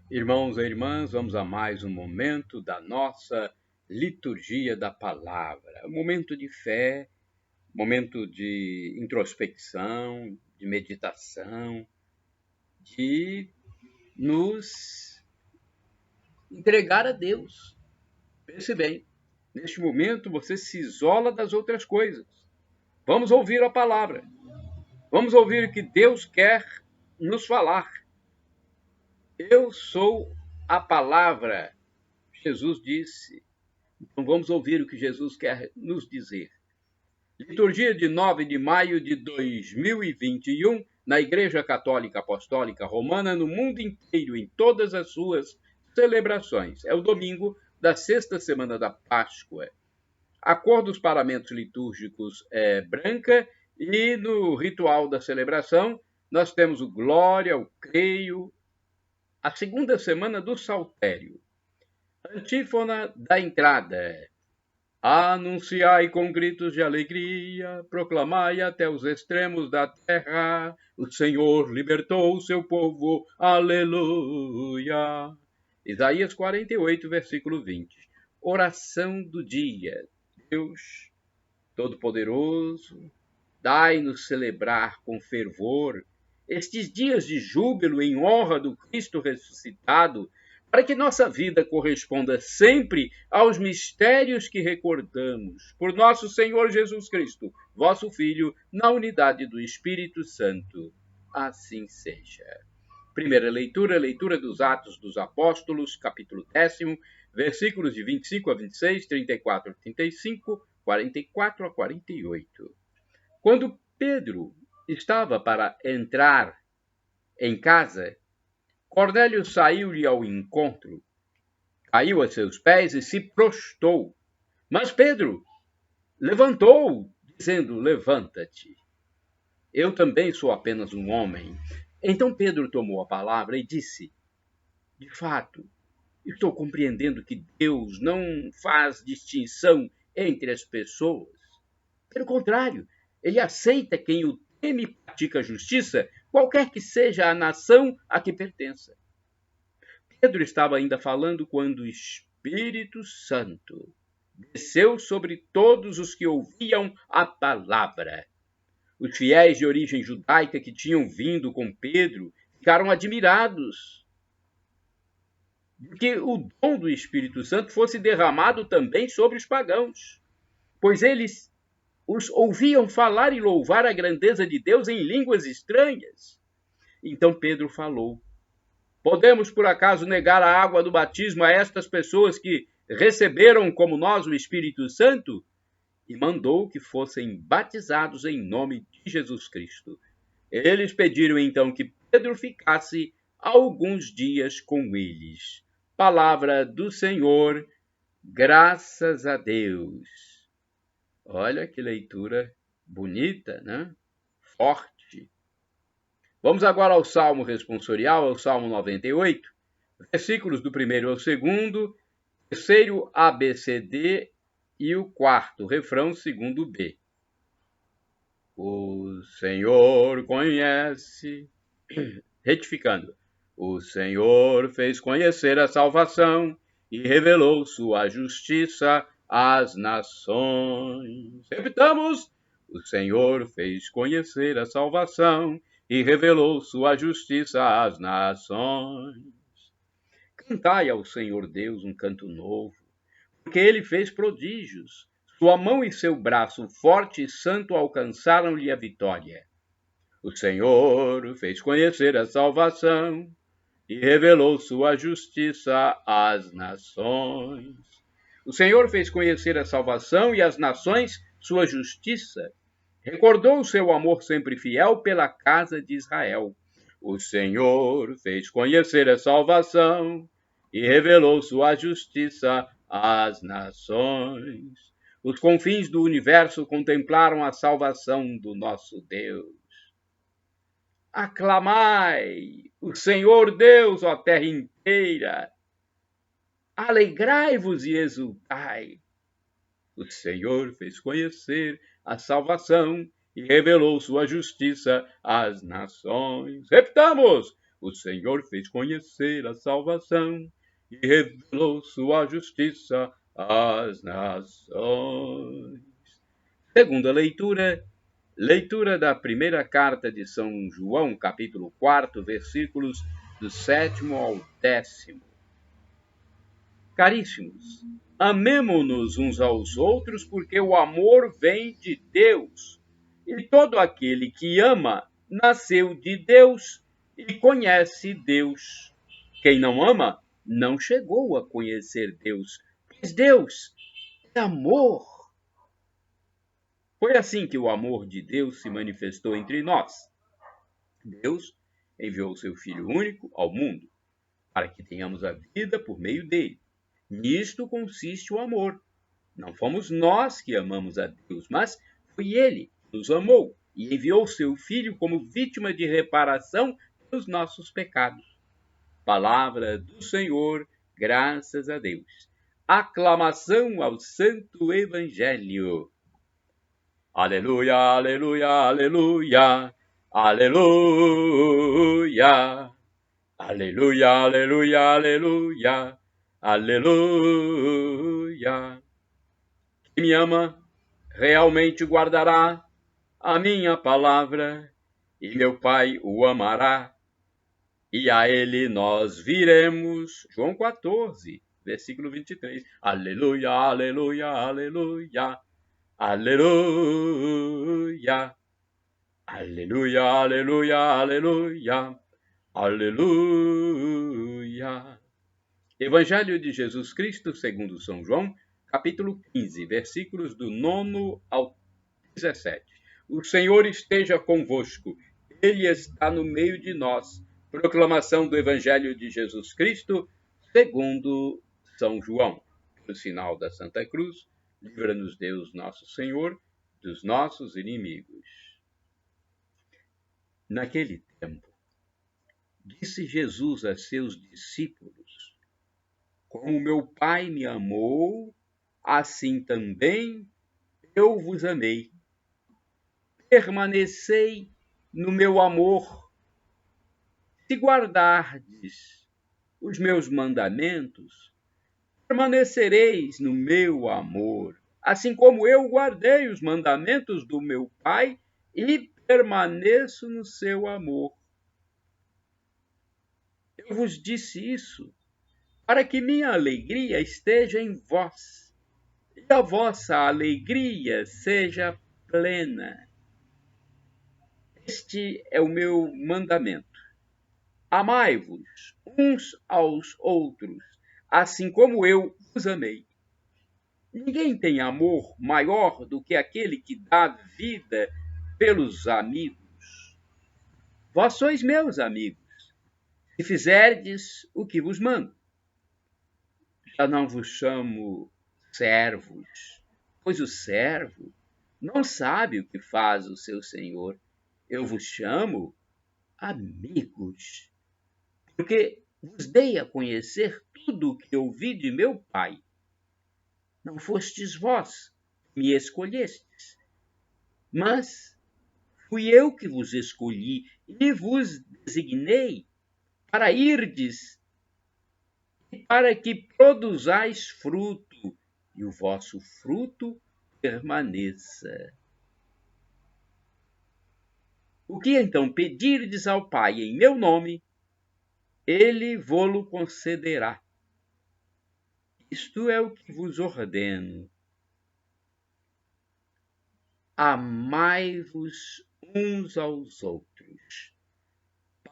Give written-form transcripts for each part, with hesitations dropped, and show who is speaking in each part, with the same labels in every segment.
Speaker 1: Irmãos e irmãs, vamos a mais um momento da nossa liturgia da palavra. Um momento de fé, momento de introspecção, de meditação, de nos entregar a Deus. Pense bem, neste momento você se isola das outras coisas. Vamos ouvir a palavra. Vamos ouvir o que Deus quer nos falar. Eu sou a palavra, Jesus disse. Então vamos ouvir o que Jesus quer nos dizer. Liturgia de 9 de maio de 2021, na Igreja Católica Apostólica Romana, no mundo inteiro, em todas as suas celebrações. É o domingo da sexta semana da Páscoa. A cor dos paramentos litúrgicos é branca e no ritual da celebração nós temos o Glória, o Creio, a segunda semana do Saltério. Antífona da entrada. Anunciai com gritos de alegria, proclamai até os extremos da terra, o Senhor libertou o seu povo, aleluia. Isaías 48, versículo 20. Oração do dia. Deus Todo-Poderoso, dai-nos celebrar com fervor estes dias de júbilo em honra do Cristo ressuscitado, para que nossa vida corresponda sempre aos mistérios que recordamos, por nosso Senhor Jesus Cristo, vosso Filho, na unidade do Espírito Santo. Assim seja. Primeira leitura, leitura dos Atos dos Apóstolos, capítulo 10, versículos de 25 a 26, 34 a 35, 44 a 48. Quando Pedro estava para entrar em casa, Cornélio saiu-lhe ao encontro, caiu a seus pés e se prostrou. Mas Pedro levantou, dizendo: levanta-te. Eu também sou apenas um homem. Então Pedro tomou a palavra e disse: de fato, estou compreendendo que Deus não faz distinção entre as pessoas. Pelo contrário, ele aceita quem o teme e pratica a justiça, qualquer que seja a nação a que pertença. Pedro estava ainda falando quando o Espírito Santo desceu sobre todos os que ouviam a palavra. Os fiéis de origem judaica que tinham vindo com Pedro ficaram admirados de que o dom do Espírito Santo fosse derramado também sobre os pagãos, pois eles os ouviam falar e louvar a grandeza de Deus em línguas estranhas. Então Pedro falou: podemos por acaso negar a água do batismo a estas pessoas que receberam como nós o Espírito Santo? E mandou que fossem batizados em nome de Jesus Cristo. Eles pediram então que Pedro ficasse alguns dias com eles. Palavra do Senhor, graças a Deus. Olha que leitura bonita, né? Forte. Vamos agora ao Salmo responsorial, ao Salmo 98, versículos do 1º ao 2º, terceiro ABCD e o quarto, refrão 2º-B. O Senhor conhece, retificando, o Senhor fez conhecer a salvação e revelou sua justiça às nações. Repitamos, o Senhor fez conhecer a salvação e revelou sua justiça às nações. Cantai ao Senhor Deus um canto novo, porque ele fez prodígios. Sua mão e seu braço forte e santo alcançaram-lhe a vitória. O Senhor fez conhecer a salvação e revelou sua justiça às nações. O Senhor fez conhecer a salvação e às nações sua justiça. Recordou o seu amor sempre fiel pela casa de Israel. O Senhor fez conhecer a salvação e revelou sua justiça às nações. Os confins do universo contemplaram a salvação do nosso Deus. Aclamai o Senhor Deus, ó terra inteira. Alegrai-vos e exultai. O Senhor fez conhecer a salvação e revelou sua justiça às nações. Repitamos! O Senhor fez conhecer a salvação e revelou sua justiça às nações. Segunda leitura, leitura da primeira carta de São João, capítulo 4, versículos do 7º ao 10º. Caríssimos, amemo-nos uns aos outros, porque o amor vem de Deus. E todo aquele que ama nasceu de Deus e conhece Deus. Quem não ama não chegou a conhecer Deus, pois Deus é amor. Foi assim que o amor de Deus se manifestou entre nós. Deus enviou seu Filho único ao mundo, para que tenhamos a vida por meio dele. Nisto consiste o amor. Não fomos nós que amamos a Deus, mas foi ele que nos amou e enviou seu Filho como vítima de reparação pelos nossos pecados. Palavra do Senhor, graças a Deus. Aclamação ao Santo Evangelho. Aleluia, aleluia, aleluia, aleluia, aleluia, aleluia, aleluia, aleluia. Quem me ama realmente guardará a minha palavra, e meu Pai o amará, e a ele nós viremos. João 14, versículo 23. Aleluia, aleluia, aleluia. Aleluia, aleluia, aleluia, aleluia, aleluia. Evangelho de Jesus Cristo segundo São João, capítulo 15, versículos do 9 ao 17. O Senhor esteja convosco, Ele está no meio de nós. Proclamação do Evangelho de Jesus Cristo segundo São João. Pelo sinal da Santa Cruz, livra-nos Deus nosso Senhor dos nossos inimigos. Naquele tempo, disse Jesus a seus discípulos: como meu Pai me amou, assim também eu vos amei. Permanecei no meu amor. Se guardardes os meus mandamentos, permanecereis no meu amor, assim como eu guardei os mandamentos do meu Pai e permaneço no seu amor. Eu vos disse isso para que minha alegria esteja em vós e a vossa alegria seja plena. Este é o meu mandamento. Amai-vos uns aos outros, assim como eu vos amei. Ninguém tem amor maior do que aquele que dá vida pelos amigos. Vós sois meus amigos, se fizerdes o que vos mando. Já não vos chamo servos, pois o servo não sabe o que faz o seu senhor. Eu vos chamo amigos, porque vos dei a conhecer tudo o que ouvi de meu Pai. Não fostes vós que me escolhestes, mas fui eu que vos escolhi e vos designei para irdes e para que produzais fruto, e o vosso fruto permaneça. O que então pedirdes ao Pai em meu nome, ele vô-lo concederá. Isto é o que vos ordeno. Amai-vos uns aos outros.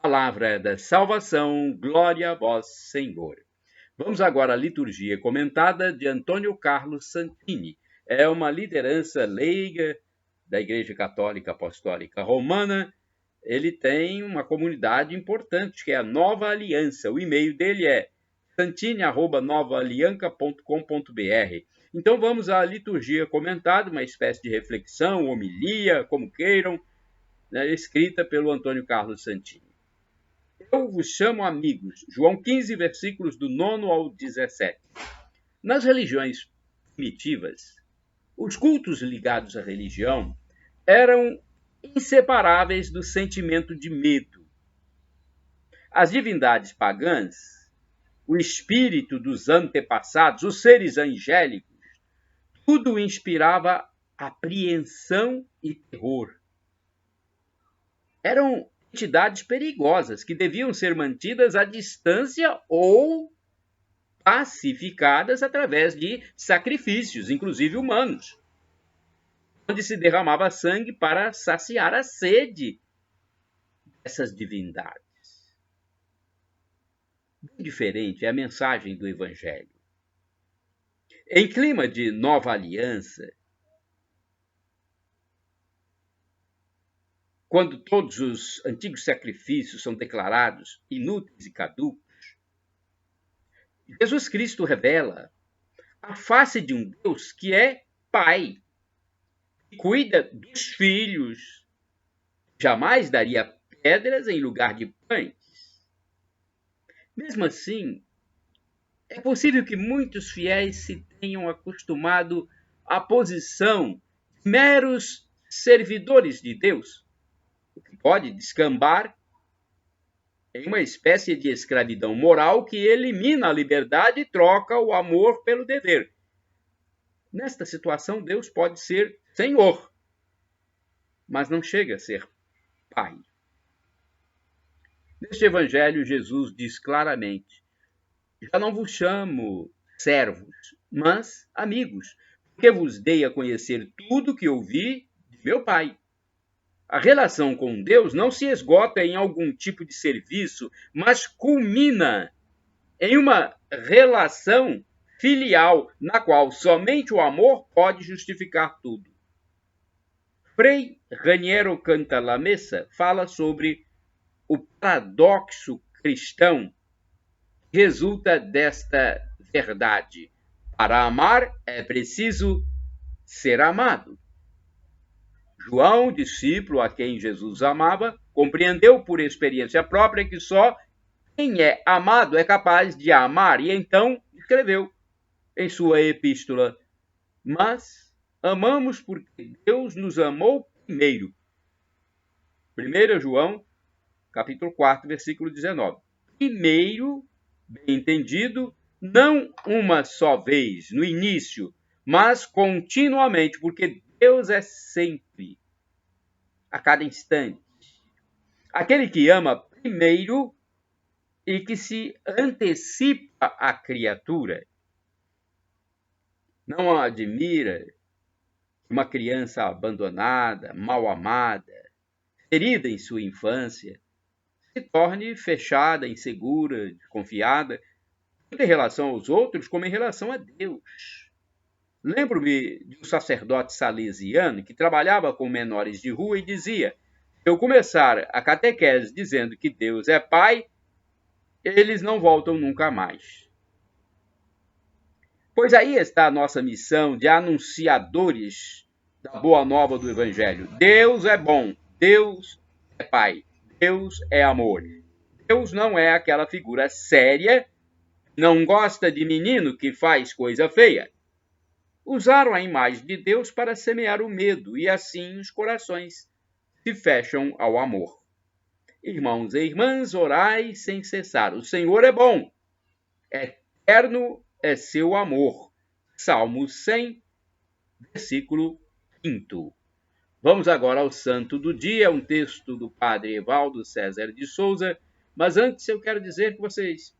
Speaker 1: Palavra da salvação, glória a vós, Senhor. Vamos agora à liturgia comentada de Antônio Carlos Santini. É uma liderança leiga da Igreja Católica Apostólica Romana. Ele tem uma comunidade importante, que é a Nova Aliança. O e-mail dele é santini@novaalianca.com.br. Então vamos à liturgia comentada, uma espécie de reflexão, homilia, como queiram, né, escrita pelo Antônio Carlos Santini. Eu vos chamo amigos. João 15, versículos do 9 ao 17. Nas religiões primitivas, os cultos ligados à religião eram inseparáveis do sentimento de medo. As divindades pagãs, o espírito dos antepassados, os seres angélicos, tudo inspirava apreensão e terror. Eram entidades perigosas que deviam ser mantidas à distância ou pacificadas através de sacrifícios, inclusive humanos, onde se derramava sangue para saciar a sede dessas divindades. Bem diferente é a mensagem do Evangelho. Em clima de nova aliança, quando todos os antigos sacrifícios são declarados inúteis e caducos, Jesus Cristo revela a face de um Deus que é Pai, que cuida dos filhos, jamais daria pedras em lugar de pães. Mesmo assim, é possível que muitos fiéis se tenham acostumado à posição de meros servidores de Deus, o que pode descambar em uma espécie de escravidão moral que elimina a liberdade e troca o amor pelo dever. Nesta situação, Deus pode ser Senhor, mas não chega a ser Pai. Neste Evangelho, Jesus diz claramente: já não vos chamo servos, mas amigos, porque vos dei a conhecer tudo que ouvi de meu Pai. A relação com Deus não se esgota em algum tipo de serviço, mas culmina em uma relação filial, na qual somente o amor pode justificar tudo. Frei Raniero Cantalamessa fala sobre o paradoxo cristão que resulta desta verdade. Para amar é preciso ser amado. João, discípulo a quem Jesus amava, compreendeu por experiência própria que só quem é amado é capaz de amar, e então escreveu em sua epístola: mas amamos porque Deus nos amou primeiro. 1 João, capítulo 4, versículo 19. Primeiro, bem entendido, não uma só vez, no início, mas continuamente, porque Deus é sempre, a cada instante. Aquele que ama primeiro e que se antecipa à criatura. Não admira uma criança abandonada, mal amada, ferida em sua infância, se torne fechada, insegura, desconfiada, tanto em relação aos outros como em relação a Deus. Lembro-me de um sacerdote salesiano que trabalhava com menores de rua e dizia: se eu começar a catequese dizendo que Deus é Pai, eles não voltam nunca mais. Pois aí está a nossa missão de anunciadores da boa nova do Evangelho. Deus é bom, Deus é Pai, Deus é amor. Deus não é aquela figura séria, não gosta de menino que faz coisa feia. Usaram a imagem de Deus para semear o medo, e assim os corações se fecham ao amor. Irmãos e irmãs, orai sem cessar. O Senhor é bom, eterno é seu amor. Salmo 100, versículo 5. Vamos agora ao Santo do Dia, um texto do Padre Evaldo César de Souza, mas antes eu quero dizer que vocês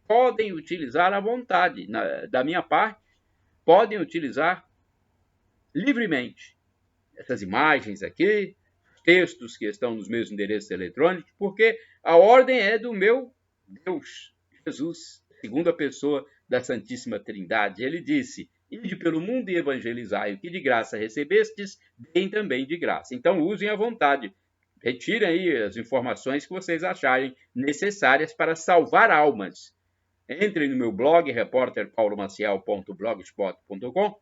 Speaker 1: podem utilizar à vontade, da minha parte, podem utilizar livremente essas imagens aqui, textos que estão nos meus endereços eletrônicos, porque a ordem é do meu Deus, Jesus, segunda pessoa da Santíssima Trindade. Ele disse: ide pelo mundo e evangelizai, o que de graça recebestes, deem também de graça. Então usem à vontade, retirem aí as informações que vocês acharem necessárias para salvar almas. Entrem no meu blog, repórterpaulomaciel.blogspot.com,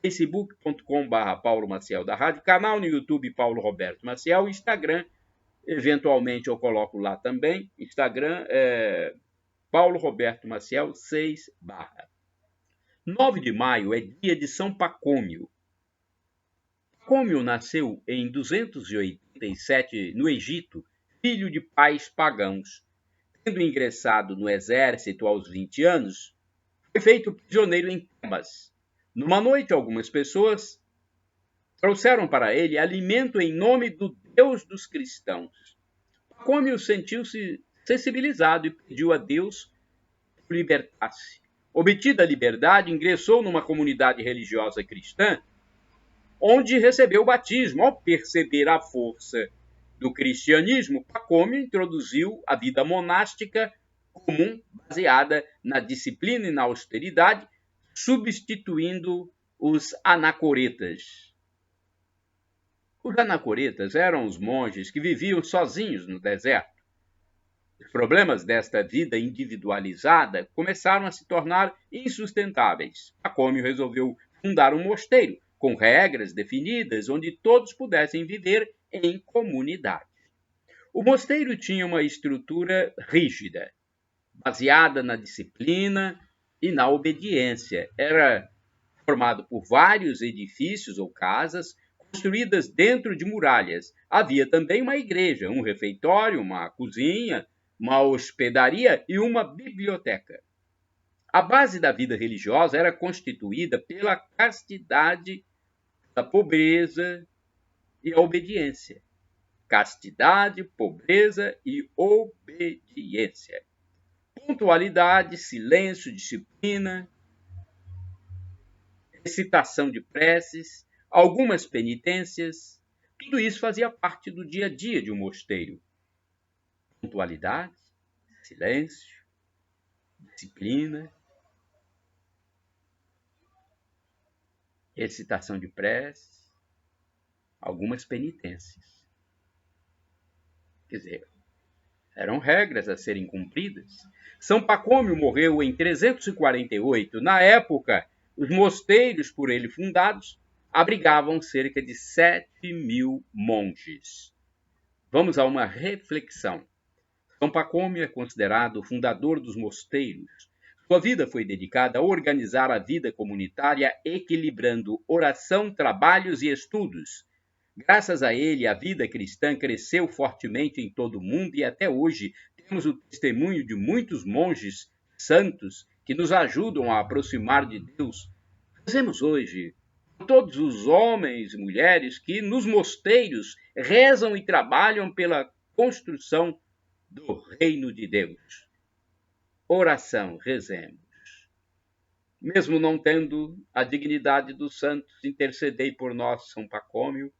Speaker 1: facebook.com/Paulo Maciel da Rádio, canal no YouTube Paulo Roberto Maciel, Instagram, eventualmente eu coloco lá também, Instagram é Paulo Roberto Maciel 6 /. 9 de maio é dia de São Pacômio. Pacômio nasceu em 287 no Egito, filho de pais pagãos. tendo ingressado no exército aos 20 anos, foi feito prisioneiro em Tebas. Numa noite, algumas pessoas trouxeram para ele alimento em nome do Deus dos cristãos. Pacômio sentiu-se sensibilizado e pediu a Deus que o libertasse. Obtida a liberdade, ingressou numa comunidade religiosa cristã, onde recebeu o batismo. Ao perceber a força do cristianismo, Pacômio introduziu a vida monástica comum, baseada na disciplina e na austeridade, substituindo os anacoretas. Os anacoretas eram os monges que viviam sozinhos no deserto. Os problemas desta vida individualizada começaram a se tornar insustentáveis. Pacômio resolveu fundar um mosteiro com regras definidas, onde todos pudessem viver em comunidade. O mosteiro tinha uma estrutura rígida, baseada na disciplina e na obediência. Era formado por vários edifícios ou casas construídas dentro de muralhas. Havia também uma igreja, um refeitório, uma cozinha, uma hospedaria e uma biblioteca. A base da vida religiosa era constituída pela castidade, a pobreza e a obediência. Castidade, pobreza e obediência. Pontualidade, silêncio, disciplina, recitação de preces, algumas penitências, tudo isso fazia parte do dia a dia de um mosteiro. Pontualidade, silêncio, disciplina, recitação de preces, algumas penitências. Quer dizer, eram regras a serem cumpridas. São Pacômio morreu em 348. Na época, os mosteiros por ele fundados abrigavam cerca de 7.000 monges. Vamos a uma reflexão. São Pacômio é considerado o fundador dos mosteiros. Sua vida foi dedicada a organizar a vida comunitária, equilibrando oração, trabalhos e estudos. Graças a ele, a vida cristã cresceu fortemente em todo o mundo e até hoje temos o testemunho de muitos monges santos que nos ajudam a aproximar de Deus. Fazemos hoje todos os homens e mulheres que nos mosteiros rezam e trabalham pela construção do reino de Deus. Oração, rezemos. Mesmo não tendo a dignidade dos santos, intercedei por nós, São Pacômio,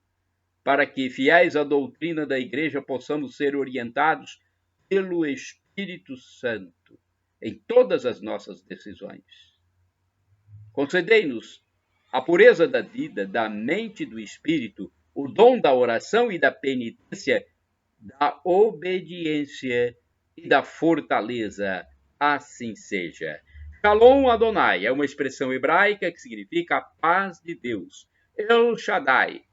Speaker 1: para que, fiéis à doutrina da Igreja, possamos ser orientados pelo Espírito Santo em todas as nossas decisões. Concedei-nos a pureza da vida, da mente e do espírito, o dom da oração e da penitência, da obediência e da fortaleza. Assim seja. Shalom Adonai é uma expressão hebraica que significa a paz de Deus. El Shaddai.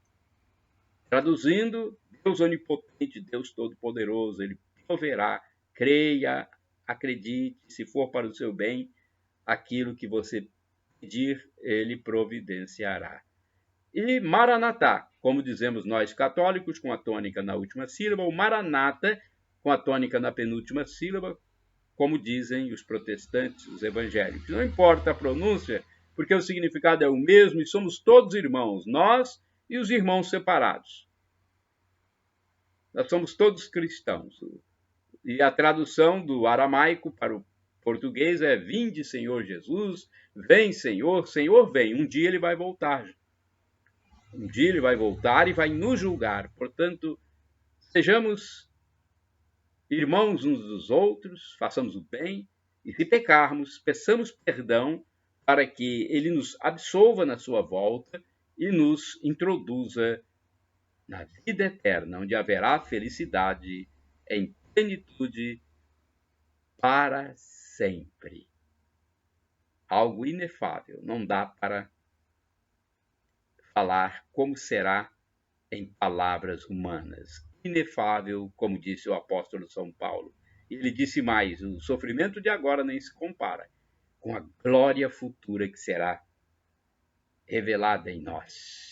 Speaker 1: Traduzindo, Deus onipotente, Deus todo-poderoso, Ele proverá, creia, acredite, se for para o seu bem, aquilo que você pedir, Ele providenciará. E Maranatá, como dizemos nós católicos, com a tônica na última sílaba, o Maranata, com a tônica na penúltima sílaba, como dizem os protestantes, os evangélicos. Não importa a pronúncia, porque o significado é o mesmo e somos todos irmãos, nós e os irmãos separados. Nós somos todos cristãos. E a tradução do aramaico para o português é: vinde, Senhor Jesus, vem, Senhor, Senhor vem. Um dia ele vai voltar. Um dia ele vai voltar e vai nos julgar. Portanto, sejamos irmãos uns dos outros, façamos o bem, e se pecarmos, peçamos perdão para que ele nos absolva na sua volta e nos introduza na vida eterna, onde haverá felicidade em plenitude para sempre. Algo inefável, não dá para falar como será em palavras humanas. Inefável, como disse o apóstolo São Paulo. E ele disse mais: o sofrimento de agora nem se compara com a glória futura que será revelada em nós.